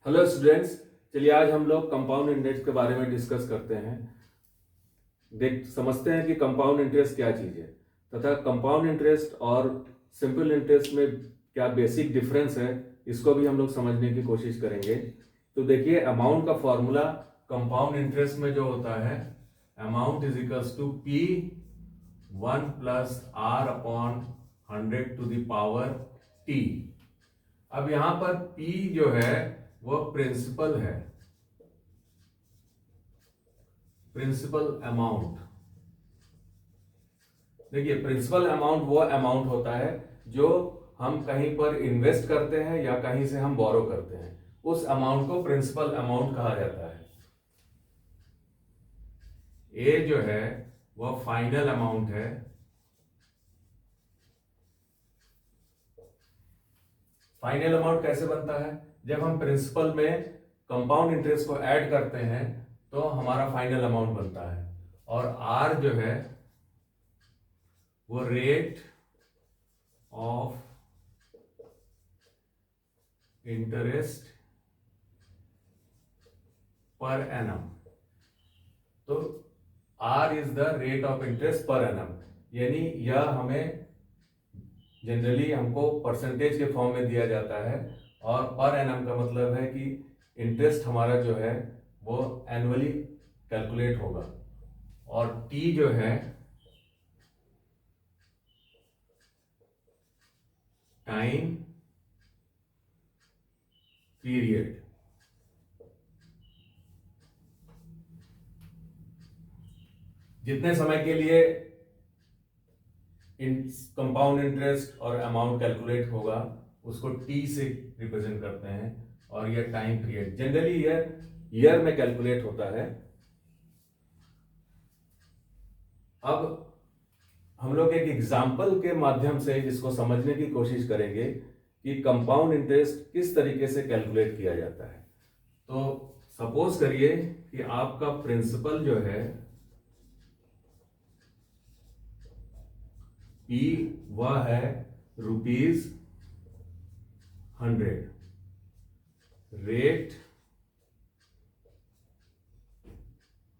Hello students. चलिए आज हम लोग कंपाउंड इंटरेस्ट के बारे में डिस्कस करते हैं। समझते हैं कि कंपाउंड इंटरेस्ट क्या चीज़ है तथा कंपाउंड इंटरेस्ट और सिंपल इंटरेस्ट में क्या बेसिक डिफरेंस है, इसको भी हम लोग समझने की कोशिश करेंगे। तो देखिए, अमाउंट का फॉर्मूला कंपाउंड इंटरेस्ट में जो होता है, amount is equals to P 1+r/100 T. अब यहां पर P जो है वह प्रिंसिपल है, प्रिंसिपल अमाउंट। देखिए, प्रिंसिपल अमाउंट वो अमाउंट होता है जो हम कहीं पर इन्वेस्ट करते हैं या कहीं से हम बोरो करते हैं, उस अमाउंट को प्रिंसिपल अमाउंट कहा जाता है। ए जो है वह फाइनल अमाउंट है, फाइनल अमाउंट कैसे बनता है? जब हम प्रिंसिपल में कंपाउंड इंटरेस्ट को ऐड करते हैं तो हमारा फाइनल अमाउंट बनता है। और आर जो है वो rate of interest per annum. तो R is the rate of interest per annum, यानी यह हमें जनरली हमको परसेंटेज के फॉर्म में दिया जाता है। और पर एनम का मतलब है कि इंटरेस्ट हमारा जो है वो एनुअली कैलकुलेट होगा। और टी जो है टाइम पीरियड। जितने समय के लिए कंपाउंड इंटरेस्ट और अमाउंट कैलकुलेट होगा उसको टी से रिप्रेजेंट करते हैं। और यह टाइम पीरियड जनरली यह ईयर में कैलकुलेट होता है। अब हम लोग एक एग्जाम्पल के माध्यम से इसको समझने की कोशिश करेंगे कि कंपाउंड इंटरेस्ट किस तरीके से कैलकुलेट किया जाता है। तो सपोज करिए कि आपका प्रिंसिपल जो है P वह है ₹100। रेट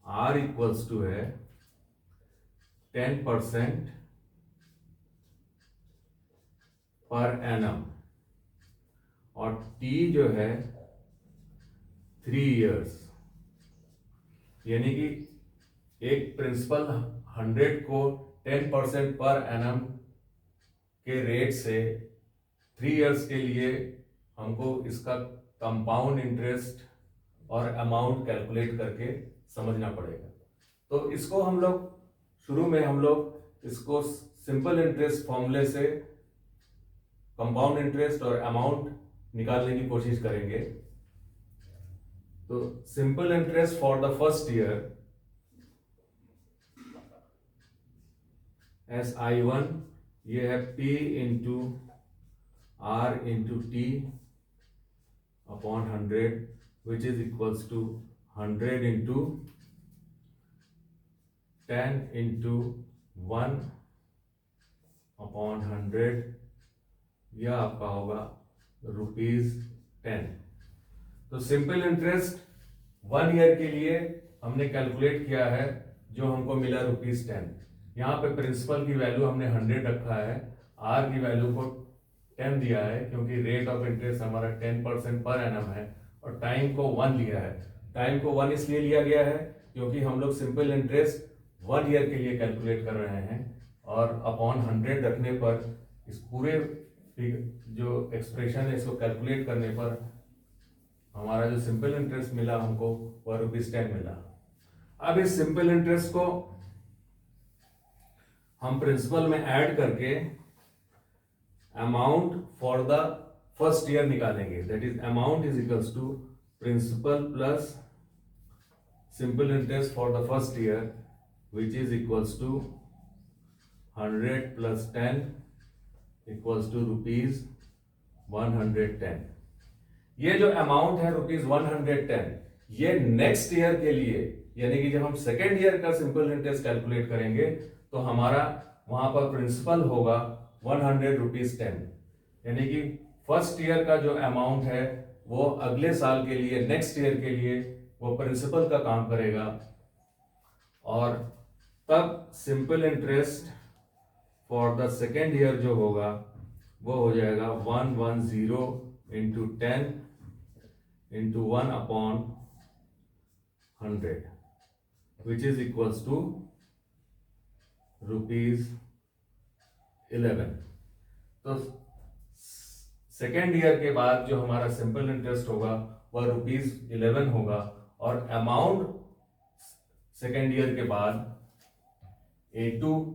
R इक्वल्स टू है 10% पर एनम। और T जो है 3 इयर्स, यानी कि एक प्रिंसिपल 100 को 10% पर एनम के रेट से 3 इयर्स के लिए हमको इसका कंपाउंड इंटरेस्ट और अमाउंट कैलकुलेट करके समझना पड़ेगा। तो इसको हम लोग शुरू में इसको सिंपल इंटरेस्ट फॉर्मूले से कंपाउंड इंटरेस्ट और अमाउंट निकालने की कोशिश करेंगे। तो simple interest for the first year SI1, ये है P into R into T upon 100, which is equals to 100 into 10 into 1 upon 100, यह आपका होगा ₹10। तो सिंपल इंटरेस्ट 1 ईयर के लिए हमने कैलकुलेट किया है, जो हमको मिला ₹10। यहाँ पे प्रिंसिपल की वैल्यू हमने 100 रखा है, आर की वैल्यू को 10 दिया है क्योंकि रेट ऑफ इंटरेस्ट हमारा 10% पर एनम है। और टाइम को 1 लिया है। टाइम को 1 इसलिए लिया गया है क्योंकि हम लोग सिंपल इंटरेस्ट 1 ईयर के लिए कैलकुलेट कर रहे हैं। और अपॉन 100 रखने पर इस पूरे जो एक्सप्रेशन है इसको कैलकुलेट करने पर हमारा जो सिंपल इंटरेस्ट मिला हमको वह ₹10 मिला। अब इस सिंपल इंटरेस्ट को हम प्रिंसिपल में ऐड करके amount for the first year निकालेंगे। That is amount is equals to principal plus simple interest for the first year, which is equals to 100 plus 10 equals to ₹110। ये जो अमाउंट है ₹110, ये next year के लिए, यानी कि जब हम सेकेंड ईयर का सिंपल इंटरेस्ट कैलकुलेट करेंगे तो हमारा वहां पर प्रिंसिपल होगा ₹100 10, यानी कि फर्स्ट ईयर का जो अमाउंट है वो अगले साल के लिए, नेक्स्ट ईयर के लिए वो प्रिंसिपल का काम करेगा, और तब simple interest for the second year जो होगा वो हो जाएगा 110 into 10 into 1/100 which is equals to ₹11। तो सेकेंड ईयर के बाद जो हमारा सिंपल इंटरेस्ट होगा वह ₹11 होगा, और अमाउंट सेकेंड ईयर के बाद A2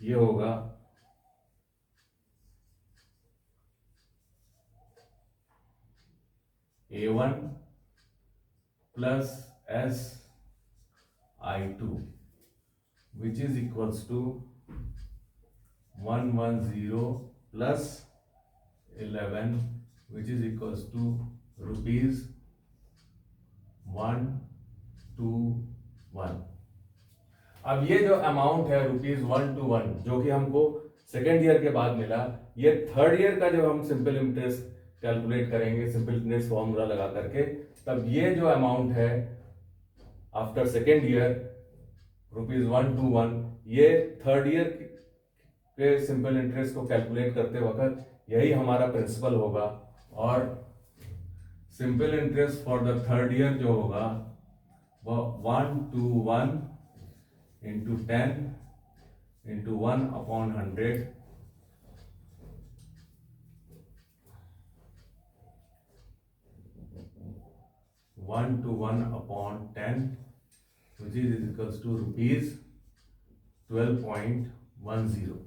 ये होगा A1 plus SI2 which is equals to 110 plus 11 which is equals to ₹121। अब ये जो अमाउंट है ₹121 जो कि हमको सेकेंड ईयर के बाद मिला, ये थर्ड ईयर का जब हम सिंपल इंटरेस्ट कैलकुलेट करेंगे सिंपल इंटरेस्ट फॉर्मूला लगा करके, तब ये जो अमाउंट है आफ्टर सेकेंड ईयर ₹121, ये थर्ड ईयर के सिंपल इंटरेस्ट को कैलकुलेट करते वक्त यही हमारा प्रिंसिपल होगा, और simple interest for the third year जो होगा वह 121 into 10 into 1/100 1 to 1/10 which is equals to ₹12.10।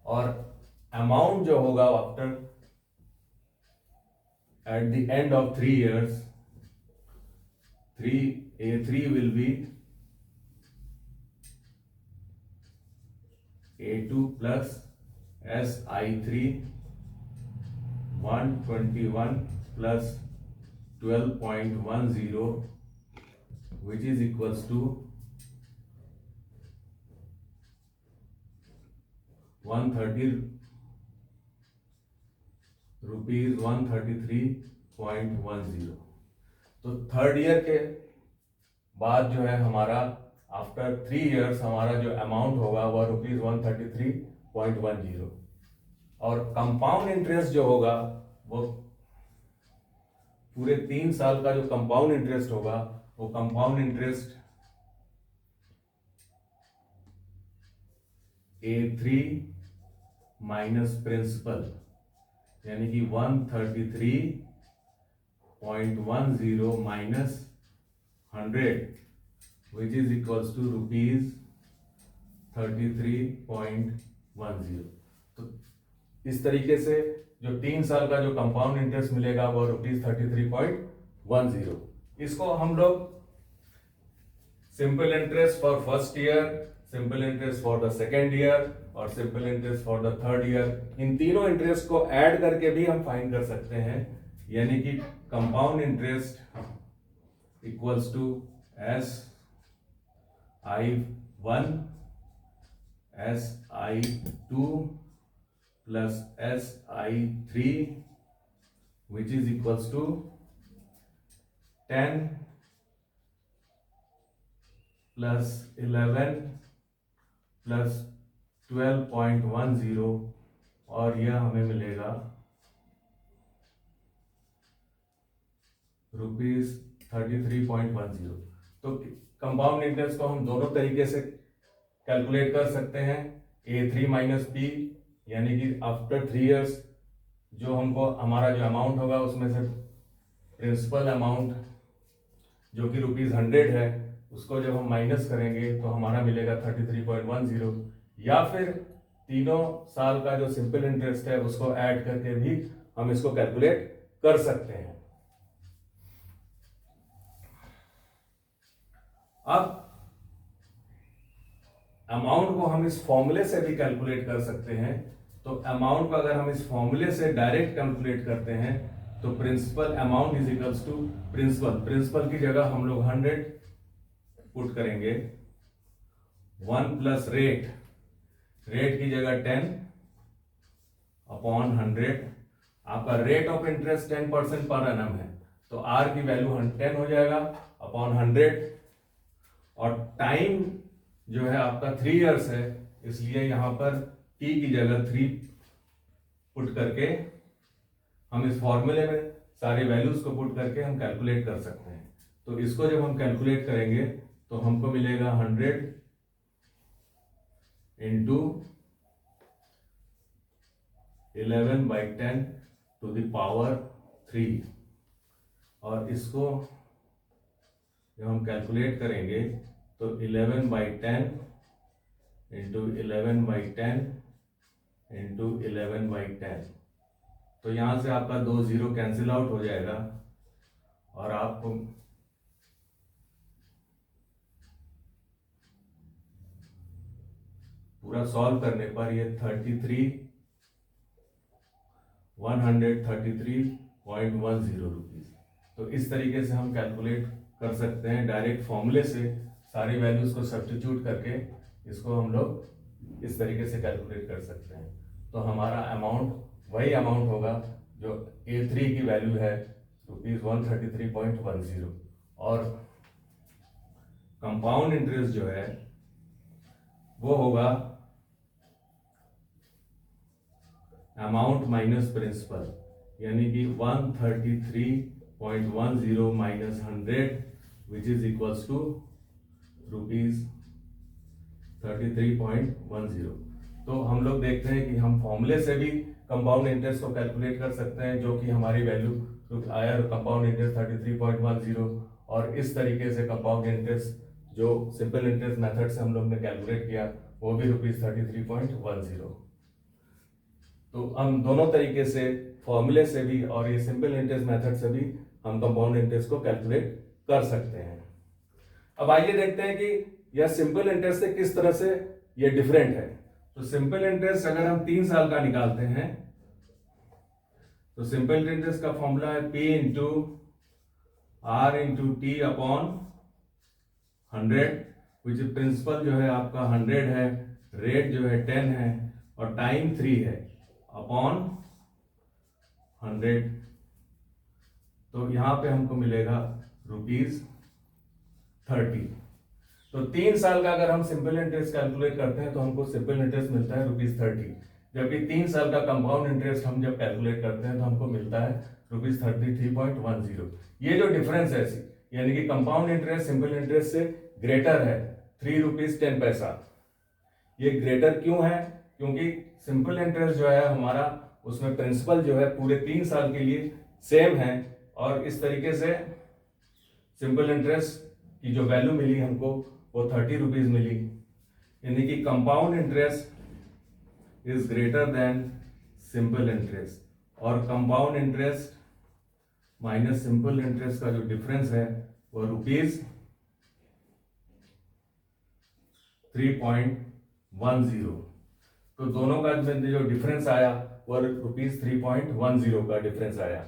और अमाउंट जो होगा after at the end of 3 years, A3 will be A2 plus SI3 121 plus 12.10 which is equals to 133.10। तो third year के बाद जो है हमारा आफ्टर 3 years हमारा जो अमाउंट होगा वह ₹133.10, और कंपाउंड इंटरेस्ट जो होगा वो पूरे 3 साल का जो कंपाउंड इंटरेस्ट होगा वो compound interest A3 minus principal, यानी कि 133.10 minus 100 which is equals to ₹33.10। तो इस तरीके से जो 3 साल का जो कंपाउंड इंटरेस्ट मिलेगा वो ₹33.10। इसको हम लोग simple interest for first year, simple interest for the second year और simple interest for the third year, इन तीनों इंटरेस्ट को ऐड करके भी हम फाइंड कर सकते हैं, यानी कि compound interest equals to SI1 SI2 plus SI3 which is equals to 10 plus 11 plus 12.10, और यह हमें मिलेगा ₹33.10। तो कंपाउंड इंटरेस्ट को हम दोनों तरीके से कैलकुलेट कर सकते हैं, A3 माइनस P, यानी कि आफ्टर 3 years जो हमको हमारा जो अमाउंट होगा उसमें से प्रिंसिपल अमाउंट जो कि ₹100 है उसको जब हम माइनस करेंगे तो हमारा मिलेगा 33.10, या फिर तीनों साल का जो सिंपल इंटरेस्ट है उसको ऐड करके भी हम इसको कैलकुलेट कर सकते हैं। अब अमाउंट को हम इस फॉर्मूले से भी कैलकुलेट कर सकते हैं। तो अमाउंट को अगर हम इस फॉर्मूले से डायरेक्ट कैलकुलेट करते हैं तो principal amount is equals to principal की जगह हम लोग 100 पुट करेंगे, 1 प्लस रेट की जगह 10/100, आपका rate of interest 10% per annum है, तो आर की वैल्यू 10 हो जाएगा अपॉन 100, और टाइम जो है आपका 3 इयर्स है, इसलिए यहां पर टी की जगह 3 पुट करके हम इस फॉर्मूले में सारे वैल्यूज को पुट करके हम कैलकुलेट कर सकते हैं। तो इसको जब हम कैलकुलेट करेंगे तो हमको मिलेगा 100 इंटू 11/10 टू द पावर 3, और इसको जब हम कैलकुलेट करेंगे तो 11/10 इंटू 11/10 इंटू 11/10, तो यहां से आपका 2 0 कैंसिल आउट हो जाएगा, और आपको पूरा सॉल्व करने पर ये 133.10 रुपीज। तो इस तरीके से हम कैलकुलेट कर सकते हैं डायरेक्ट फॉर्मूले से, सारी वैल्यूज को सब्स्टिट्यूट करके इसको हम लोग इस तरीके से कैलकुलेट कर सकते हैं। तो हमारा अमाउंट वही अमाउंट होगा जो A3 की वैल्यू है ₹133.10, और कंपाउंड इंटरेस्ट जो है वो होगा अमाउंट माइनस प्रिंसिपल, यानी कि 133.10 minus 100 which is equals to ₹33.10। तो हम लोग देखते हैं कि हम फॉर्मूले से भी कंपाउंड इंटरेस्ट को कैलकुलेट कर सकते हैं, जो कि हमारी वैल्यू आया कंपाउंड इंटरेस्ट 33.10, और इस तरीके से कंपाउंड इंटरेस्ट जो सिंपल इंटरेस्ट मेथड से हम लोग ने कैलकुलेट किया वो भी ₹33.10। तो हम दोनों तरीके से फॉर्मूले से भी और ये सिंपल इंटरेस्ट मेथड से भी हम कंपाउंड इंटरेस्ट को कैलकुलेट कर सकते हैं। अब आइए देखते हैं कि यह सिंपल इंटरेस्ट से किस तरह से ये डिफरेंट है। तो सिंपल इंटरेस्ट अगर हम 3 साल का निकालते हैं तो सिंपल इंटरेस्ट का फॉर्मूला है P into R into T upon 100, which principle जो है आपका 100 है, रेट जो है 10 है, और टाइम 3 है अपॉन 100। तो यहां पे हमको मिलेगा ₹30। तो 3 साल का अगर हम सिंपल इंटरेस्ट कैलकुलेट करते हैं तो हमको सिंपल इंटरेस्ट मिलता है ₹30, जबकि 3 साल का कंपाउंड इंटरेस्ट हम जब कैलकुलेट करते हैं तो हमको मिलता है ₹33.10। ये जो डिफरेंस है यानी कि कंपाउंड इंटरेस्ट सिंपल इंटरेस्ट से ग्रेटर है ₹3.10। ये ग्रेटर क्यों है? क्योंकि सिंपल इंटरेस्ट जो है हमारा उसमें प्रिंसिपल जो है पूरे 3 साल के लिए सेम है, और इस तरीके से सिंपल इंटरेस्ट की जो वैल्यू मिली हमको वो ₹30 मिली, यानी कि compound interest is greater than simple interest, और compound interest minus simple interest का जो डिफरेंस है वो ₹3.10। तो दोनों का जो डिफरेंस आया वो ₹3.10 का डिफरेंस आया।